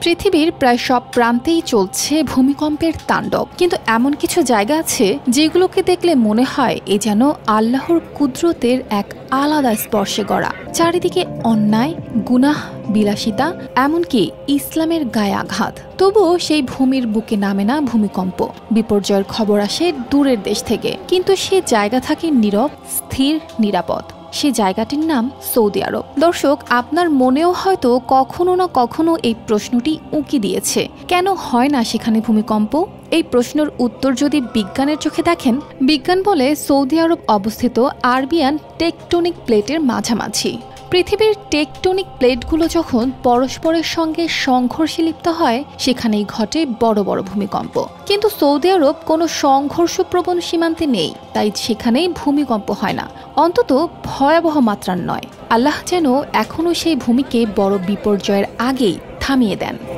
পৃথিবীর প্রায় সব প্রান্তেই চলছে ভূমিকম্পের তাণ্ডব, কিন্তু এমন কিছু জায়গা আছে যেগুলোকে দেখলে মনে হয় এ যেন আল্লাহর কুদরতের এক আলাদা স্পর্শে গড়া। চারিদিকে অন্যায়, গুনাহ, বিলাসিতা, এমনকি ইসলামের গায়ে আঘাত। তবুও সেই ভূমির বুকে নামে না ভূমিকম্প। বিপর্যয়ের খবর আসে দূরের দেশ থেকে, কিন্তু সে জায়গা থাকে নীরব, স্থির, নিরাপদ। সে জায়গাটির নাম সৌদি আরব। দর্শক, আপনার মনেও হয়তো কখনো না কখনো এই প্রশ্নটি উঁকি দিয়েছে, কেন হয় না সেখানে ভূমিকম্প? এই প্রশ্নের উত্তর যদি বিজ্ঞানের চোখে দেখেন, বিজ্ঞান বলে সৌদি আরব অবস্থিত আরবিয়ান টেকটোনিক প্লেটের মাঝামাঝি। পৃথিবীর টেকটোনিক প্লেটগুলো যখন পরস্পরের সঙ্গে সংঘর্ষে লিপ্ত হয়, সেখানেই ঘটে বড় বড় ভূমিকম্প। কিন্তু সৌদি আরব কোনো সংঘর্ষপ্রবণ সীমান্তে নেই, তাই সেখানেই ভূমিকম্প হয় না, অন্তত ভয়াবহ মাত্রার নয়। আল্লাহ যেন এখনও সেই ভূমিকে বড় বিপর্যয়ের আগেই থামিয়ে দেন।